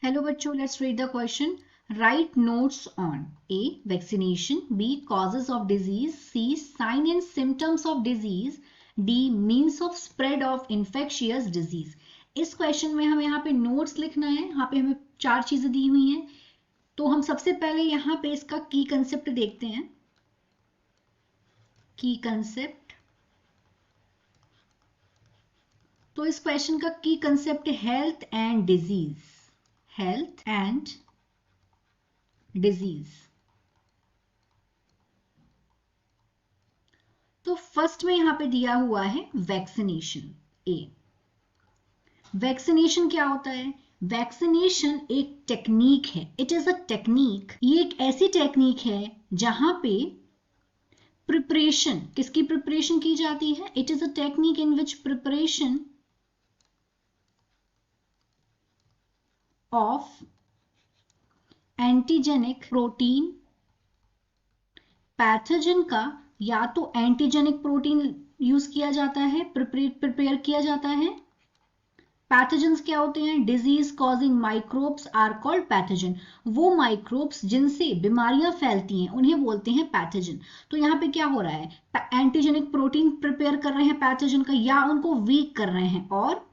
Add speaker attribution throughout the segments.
Speaker 1: Hello बच्चों, let's read the question. Write notes on A. Vaccination, B. Causes of disease, C. Sign and symptoms of disease, D. Means of spread of infectious disease. इस question में हमें यहाँ पे notes लिखना है. यहाँ पे हमें 4 चीजें दी हुई हैं. तो हम सबसे पहले यहाँ पे इसका की कंसेप्ट देखते हैं. की कंसेप्ट. तो इस क्वेश्चन का की concept health and disease. Health and disease. तो फर्स्ट में यहां पे दिया हुआ है वैक्सीनेशन. ए. वैक्सीनेशन क्या होता है? वैक्सीनेशन एक टेक्निक है. It is a technique. ये एक ऐसी टेक्निक है जहां पे प्रिपरेशन, किसकी प्रिपरेशन की जाती है? It is a technique in which preparation of antigenic protein. Pathogen का या तो एंटीजेनिक प्रोटीन यूज किया जाता है, प्रिपेयर किया जाता है. पैथोजेंस क्या होते हैं? Disease causing microbes are called pathogen. वो माइक्रोब्स जिनसे बीमारियां फैलती हैं उन्हें बोलते हैं पैथोजन. तो यहां पे क्या हो रहा है? एंटीजेनिक प्रोटीन प्रिपेयर कर रहे हैं पैथोजन का, या उनको वीक कर रहे हैं, और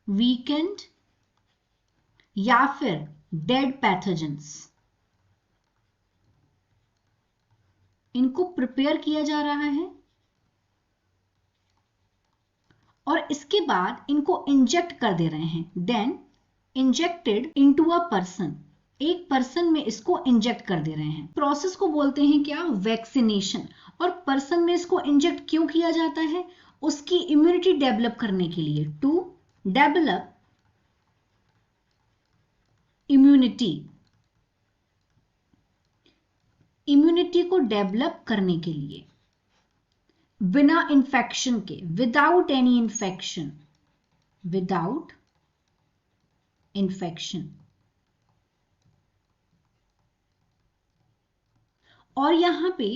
Speaker 1: वीकेंड या फिर डेड पैथोजेंस, इनको प्रिपेयर किया जा रहा है और इसके बाद इनको इंजेक्ट कर दे रहे हैं. Then injected into a person. एक पर्सन में इसको इंजेक्ट कर दे रहे हैं. प्रोसेस को बोलते हैं क्या? वैक्सीनेशन. और पर्सन में इसको इंजेक्ट क्यों किया जाता है? उसकी इम्यूनिटी डेवलप करने के लिए. To develop immunity. इम्यूनिटी को डेवलप करने के लिए बिना इन्फेक्शन के, without any infection, without infection. और यहां पे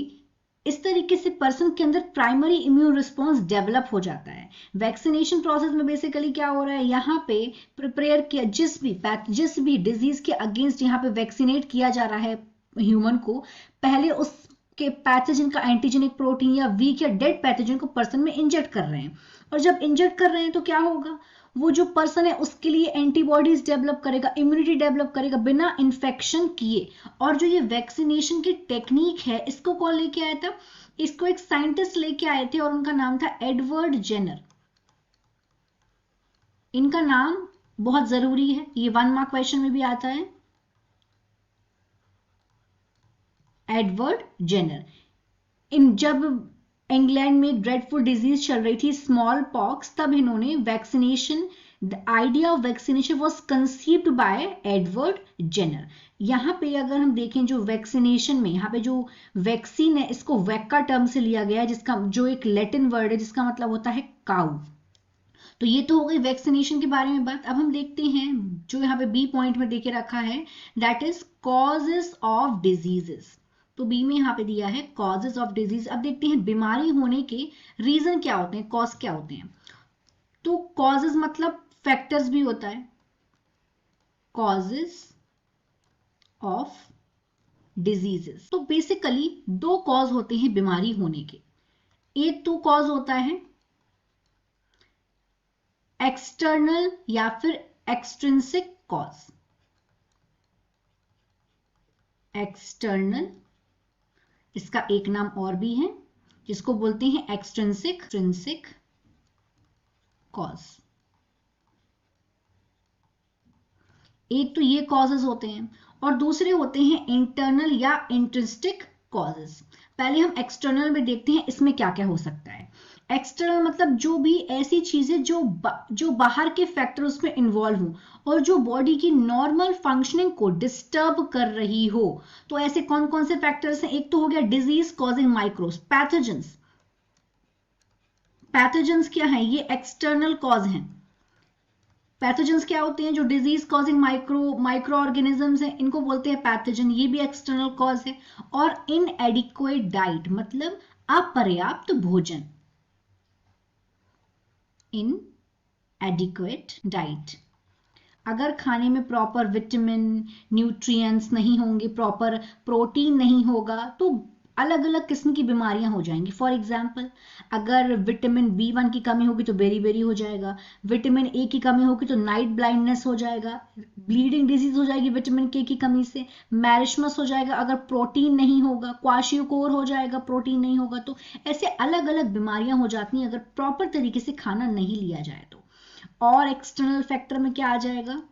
Speaker 1: इस तरीके से पर्सन के अंदर प्राइमरी इम्यून रिस्पॉन्स डेवलप हो जाता है. वैक्सीनेशन प्रोसेस में बेसिकली क्या हो रहा है? यहां पे प्रिपेयर किया जिस भी डिजीज के अगेंस्ट यहां पे वैक्सीनेट किया जा रहा है ह्यूमन को, पहले उसके पैथोजन का एंटीजेनिक प्रोटीन या वीक या डेड पैथोजन को पर्सन में इंजेक्ट कर रहे हैं. और जब इंजेक्ट कर रहे हैं तो क्या होगा? वो जो पर्सन है उसके लिए एंटीबॉडीज डेवलप करेगा, इम्यूनिटी डेवलप करेगा बिना इन्फेक्शन किए. और जो ये वैक्सीनेशन की टेक्निक है, इसको कौन लेके आया था? इसको एक साइंटिस्ट लेके आए थे और उनका नाम था एडवर्ड जेनर. इनका नाम बहुत जरूरी है, ये 1 मार्क क्वेश्चन में भी आता है. Edward Jenner. जब इंग्लैंड में ड्रेडफुल डिजीज चल रही थी, स्मॉल पॉक्स, तब इन्होंने vaccination, the idea of vaccination was conceived by Edward Jenner. यहां पे अगर हम देखें जो वैक्सीनेशन में यहां पे जो वैक्सीन है, इसको वैक्का टर्म से लिया गया है, जिसका जो एक लैटिन वर्ड है जिसका मतलब होता है काउ. तो ये तो हो गई वैक्सीनेशन के बारे में बात. अब हम देखते हैं जो यहाँ पे बी पॉइंट में देके रखा है, that is causes of diseases. तो बी में यहाँ पे दिया है कॉजेस ऑफ डिजीज. अब देखते हैं बीमारी होने के रीजन क्या होते हैं, कॉज क्या होते हैं. तो कॉजेस मतलब फैक्टर्स भी होता है. Causes of diseases. तो बेसिकली 2 कॉज होते हैं बीमारी होने के. एक तो कॉज होता है एक्सटर्नल या फिर एक्सट्रिंसिक कॉज. एक्सटर्नल, इसका एक नाम और भी है जिसको बोलते हैं एक्सट्रिंसिक कॉज. एक तो ये कॉजेस होते हैं और दूसरे होते हैं इंटरनल या इंट्रिंसिक कॉजेस. पहले हम एक्सटर्नल में देखते हैं इसमें क्या क्या हो सकता है. एक्सटर्नल मतलब जो भी ऐसी चीजें जो बाहर के फैक्टर उसमें इन्वॉल्व हो और जो बॉडी की नॉर्मल फंक्शनिंग को डिस्टर्ब कर रही हो. तो ऐसे कौन कौन से फैक्टर्स हैं? एक तो हो गया disease causing microbes, pathogens. Pathogens क्या है? ये एक्सटर्नल कॉज हैं. पैथोजेंस क्या होते हैं? जो डिजीज कॉजिंग माइक्रो ऑर्गेनिजम्स हैं, इनको बोलते हैं पैथोजन. ये भी एक्सटर्नल कॉज है. और इनएडिक्वेट डाइट मतलब अपर्याप्त भोजन. इनएडिक्वेट डाइट. अगर खाने में प्रॉपर विटामिन न्यूट्रिएंट्स नहीं होंगे, प्रॉपर प्रोटीन नहीं होगा, तो अलग अलग किस्म की बीमारियां हो जाएंगी। फॉर एग्जाम्पल, अगर विटामिन B1 की कमी होगी तो बेरी हो जाएगा, विटामिन A की कमी होगी तो नाइट ब्लाइंडनेस हो जाएगा, ब्लीडिंग डिजीज हो जाएगी विटामिन K की कमी से, मैरिशमस हो जाएगा अगर प्रोटीन नहीं होगा, क्वाशियोकोर हो जाएगा प्रोटीन नहीं होगा। तो ऐसे अलग अलग बीमारियां हो जाती हैं अगर प्रॉपर तरीके से खाना नहीं लिया जाए तो। और एक्सटर्नल फैक्टर में क्या आ जाएगा?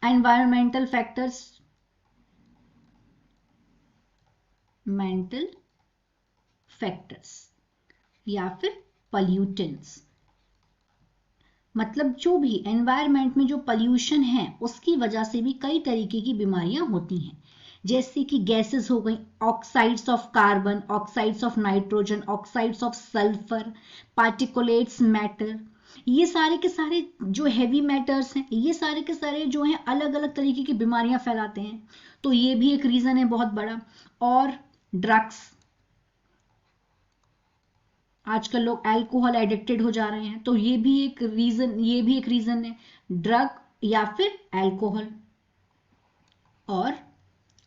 Speaker 1: एनवायरमेंटल फैक्टर्स, मेंटल फैक्टर्स या फिर पॉल्यूटेंट्स, मतलब जो भी एनवायरनमेंट में जो पॉल्यूशन है उसकी वजह से भी कई तरीके की बीमारियां होती हैं। जैसे कि गैसेस हो गई, oxides of carbon, oxides of nitrogen, oxides of sulphur, particulates matter, ये सारे के सारे जो हैवी मैटर्स हैं, ये सारे के सारे जो हैं अलग अलग तरीके की बीमारियां फैलाते हैं। तो ये भी एक रीजन है बहुत बड़ा। और ड्रग्स, आजकल लोग अल्कोहल एडिक्टेड हो जा रहे हैं, तो ये भी एक रीजन है, ड्रग या फिर अल्कोहल। और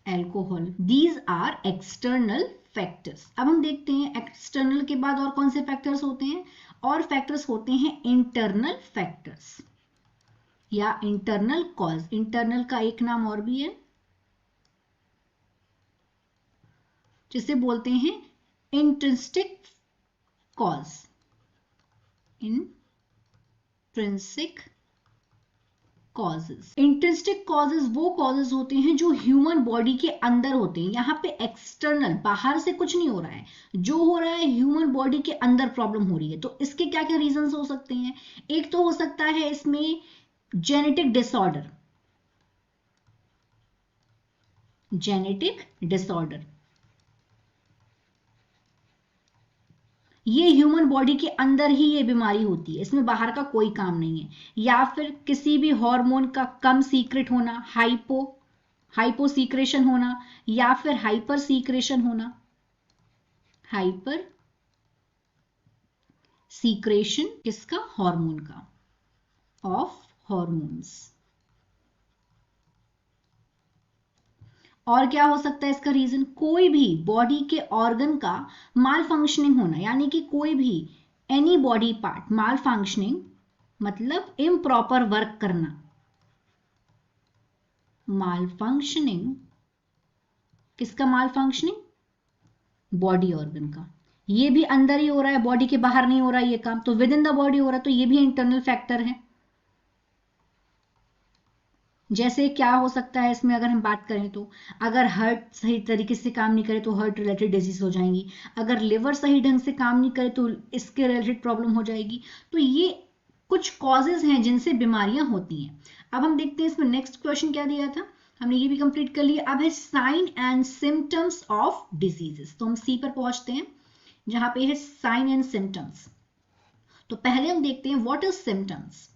Speaker 1: alcohol, these are external factors. अब हम देखते हैं एक्सटर्नल के बाद और कौन से फैक्टर्स होते हैं। और फैक्टर्स होते हैं इंटरनल फैक्टर्स या इंटरनल कॉज। इंटरनल का एक नाम और भी है जिसे बोलते हैं intrinsic cause. Intrinsic causes, intrinsic causes वो कॉजेज होते हैं जो ह्यूमन बॉडी के अंदर होते हैं। यहाँ पे एक्सटर्नल, बाहर से कुछ नहीं हो रहा है, जो हो रहा है ह्यूमन बॉडी के अंदर प्रॉब्लम हो रही है। तो इसके क्या क्या रीजंस हो सकते हैं? एक तो हो सकता है इसमें जेनेटिक डिसऑर्डर, जेनेटिक डिसऑर्डर, ये ह्यूमन बॉडी के अंदर ही ये बीमारी होती है, इसमें बाहर का कोई काम नहीं है। या फिर किसी भी हार्मोन का कम सीक्रेट होना, हाइपो सीक्रेशन होना, या फिर हाइपर सीक्रेशन होना, हाइपर सीक्रेशन किसका? हार्मोन का, ऑफ हार्मोन्स। और क्या हो सकता है इसका रीजन? कोई भी बॉडी के ऑर्गन का माल फंक्शनिंग होना, यानी कि कोई भी एनी बॉडी पार्ट माल फंक्शनिंग मतलब इम्प्रॉपर वर्क करना। माल फंक्शनिंग किसका? माल फंक्शनिंग बॉडी ऑर्गन का। ये भी अंदर ही हो रहा है, बॉडी के बाहर नहीं हो रहा है ये काम, तो विद इन द बॉडी हो रहा है, तो ये भी इंटरनल फैक्टर है। जैसे क्या हो सकता है इसमें अगर हम बात करें तो, अगर हार्ट सही तरीके से काम नहीं करे तो हार्ट रिलेटेड डिजीज हो जाएंगी, अगर लिवर सही ढंग से काम नहीं करे तो इसके रिलेटेड प्रॉब्लम हो जाएगी। तो ये कुछ कॉजेज हैं जिनसे बीमारियां होती हैं। अब हम देखते हैं इसमें नेक्स्ट क्वेश्चन क्या दिया था, हमने ये भी कंप्लीट कर लिया। अब है sign and symptoms of diseases. तो हम सी पर पहुंचते हैं जहां पे है साइन एंड सिम्टम्स। तो पहले हम देखते हैं व्हाट इज सिम्टम्स।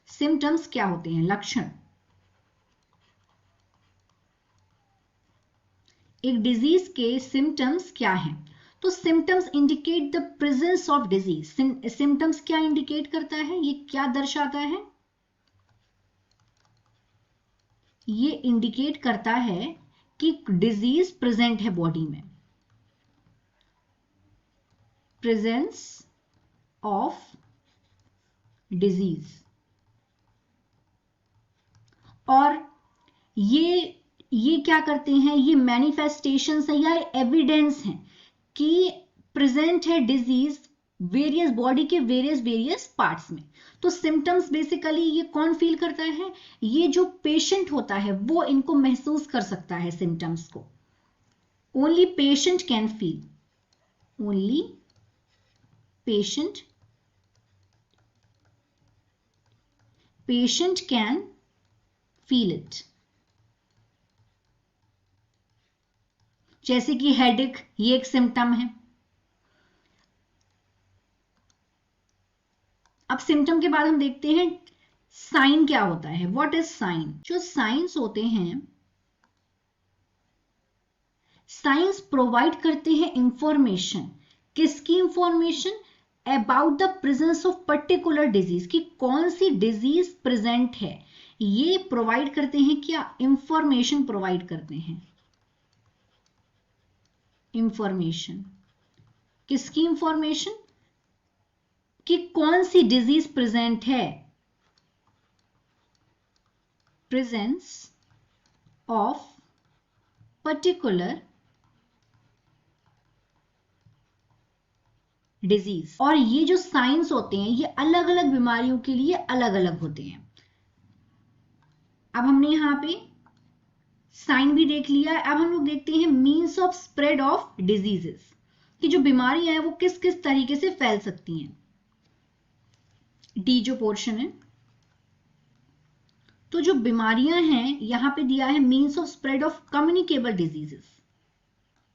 Speaker 1: सिम्टम्स क्या होते हैं? लक्षण। एक डिजीज के सिम्टम्स क्या हैं? तो symptoms indicate the presence of disease. Symptoms क्या इंडिकेट करता है, ये क्या दर्शाता है? ये इंडिकेट करता है कि डिजीज प्रेजेंट है बॉडी में, प्रेजेंस ऑफ डिजीज। और ये क्या करते हैं? ये मैनिफेस्टेशंस है या एविडेंस है कि प्रेजेंट है डिजीज वेरियस बॉडी के वेरियस पार्ट्स में। तो सिम्टम्स बेसिकली ये कौन फील करता है? ये जो पेशेंट होता है वो इनको महसूस कर सकता है सिम्टम्स को। Only patient can feel, only patient can feel it. जैसे कि हेडेक, ये एक सिम्टम है। अब सिम्टम के बाद हम देखते हैं साइन क्या होता है। What is sine? जो साइंस होते हैं, साइंस प्रोवाइड करते हैं इंफॉर्मेशन। किसकी information? About the presence of particular disease, कि कौन सी डिजीज प्रेजेंट है, ये प्रोवाइड करते हैं क्या, इंफॉर्मेशन प्रोवाइड करते हैं। इंफॉर्मेशन, किसकी इंफॉर्मेशन, कि कौन सी डिजीज प्रेजेंट है, प्रेजेंस ऑफ पर्टिकुलर डिजीज। और ये जो साइंस होते हैं ये अलग अलग बीमारियों के लिए अलग अलग होते हैं। अब हमने यहां पे साइन भी देख लिया, अब हम लोग देखते हैं means of spread of diseases, कि जो बीमारियां हैं वो किस किस तरीके से फैल सकती हैं। डी जो पोर्शन है, तो जो बीमारियां हैं यहां पे दिया है means of spread of communicable diseases,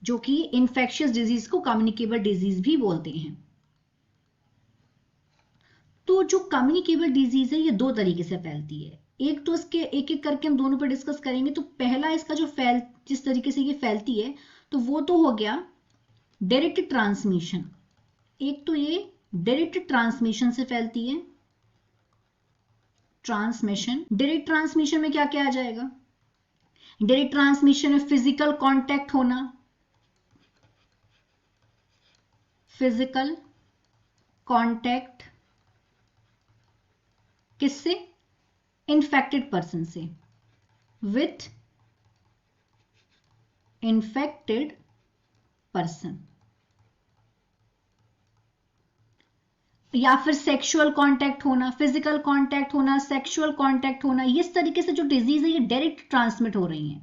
Speaker 1: जो कि इन्फेक्शियस डिजीज को कम्युनिकेबल डिजीज भी बोलते हैं। तो जो कम्युनिकेबल डिजीज है ये दो तरीके से फैलती है, एक तो इसके एक एक करके हम दोनों पर डिस्कस करेंगे। तो पहला इसका जो जिस तरीके से ये फैलती है तो वो तो हो गया डायरेक्ट ट्रांसमिशन। एक तो ये डायरेक्ट ट्रांसमिशन से फैलती है, ट्रांसमिशन। डायरेक्ट ट्रांसमिशन में क्या क्या आ जाएगा, डायरेक्ट ट्रांसमिशन में फिजिकल कांटेक्ट होना, फिजिकल कांटेक्ट किससे, इन्फेक्टेड पर्सन से, विथ इन्फेक्टेड पर्सन, या फिर सेक्सुअल कांटेक्ट होना, फिजिकल कांटेक्ट होना, सेक्सुअल कांटेक्ट होना। इस तरीके से जो डिजीज है ये डायरेक्ट ट्रांसमिट हो रही है,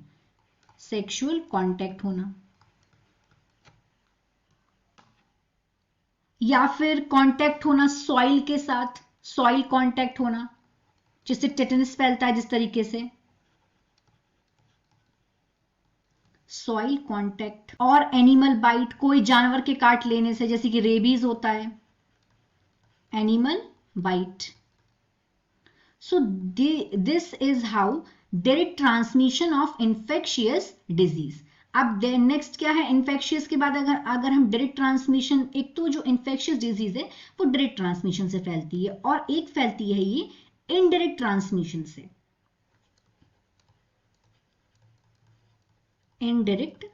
Speaker 1: सेक्सुअल कांटेक्ट होना, या फिर कांटेक्ट होना सॉइल के साथ, सॉइल कांटेक्ट होना, जिससे टेटनस फैलता है जिस तरीके से, सॉइल कांटेक्ट। और एनिमल बाइट, कोई जानवर के काट लेने से, जैसे कि रेबीज होता है, animal bite. So this is how direct transmission of infectious disease. अब नेक्स्ट क्या है, इन्फेक्शियस के बाद अगर हम डायरेक्ट ट्रांसमिशन, एक तो जो इन्फेक्शियस डिजीज है वो डायरेक्ट ट्रांसमिशन से फैलती है, और एक फैलती है ये इनडायरेक्ट ट्रांसमिशन से, इनडायरेक्ट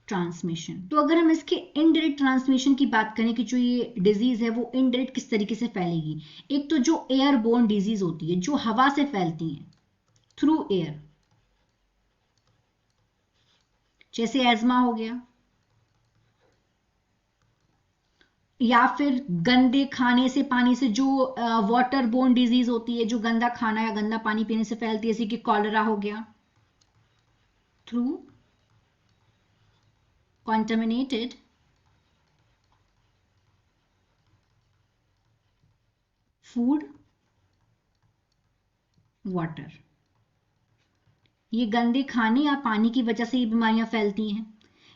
Speaker 1: ट्रांसमिशन। तो अगर हम इसके इनडायरेक्ट ट्रांसमिशन की बात करें कि जो ये डिजीज है वो इनडायरेक्ट किस तरीके से फैलेगी, एक तो जो एयरबोर्न डिजीज होती है, जो हवा से फैलती है थ्रू एयर, जैसे एज्मा हो गया, या फिर गंदे खाने से, पानी से, जो वाटर बोर्न डिजीज होती है, जो गंदा खाना या गंदा पानी पीने से फैलती है, जैसे कि कॉलरा हो गया, थ्रू contaminated food water। ये गंदे खाने या पानी की वजह से ये बीमारियां फैलती हैं।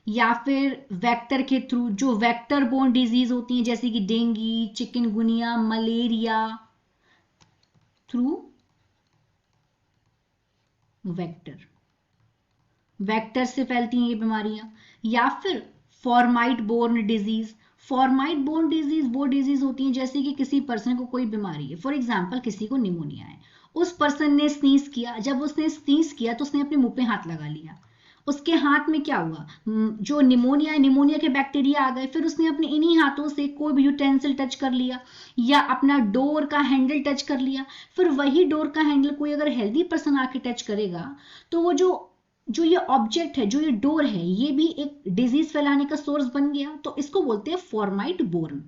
Speaker 1: या फिर वेक्टर के थ्रू, जो वेक्टर बोर्न डिजीज होती हैं, जैसे कि dengue, chikungunya, malaria, through vector, vector से फैलती हैं ये बीमारियां। या फिर फॉर्माइट बोर्न डिजीज, फॉर्माइट बोर्न डिजीज वो डिजीज होती है जैसे कि किसी पर्सन को कोई बीमारी है, फॉर एग्जांपल किसी को निमोनिया है, उस पर्सन ने स्नीज किया, जब उसने स्नीज किया तो उसने अपने मुंह पे हाथ लगा लिया, उसके हाथ में क्या हुआ, जो निमोनिया है, निमोनिया के बैक्टीरिया आ गए, फिर उसने अपने इन्हीं हाथों से कोई भी यूटेंसिल टच कर लिया या अपना डोर का हैंडल टच कर लिया, फिर वही डोर का हैंडल कोई अगर हेल्दी पर्सन आके टच करेगा तो वो जो ये ऑब्जेक्ट है, जो ये डोर है, ये भी एक डिजीज फैलाने का सोर्स बन गया। तो इसको बोलते हैं फॉर्माइट बोर्न।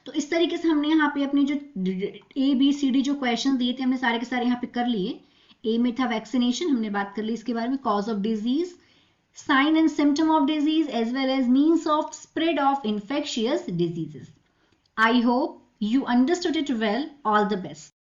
Speaker 1: तो इस तरीके से हमने यहाँ पे अपने जो ABCD जो क्वेश्चन दिए थे हमने सारे के सारे यहाँ पे कर लिए। ए में था वैक्सीनेशन, हमने बात कर ली इसके बारे में, cause of disease, sign and symptom of disease as well as means of spread of infectious diseases. I hope you understood it well. All the best.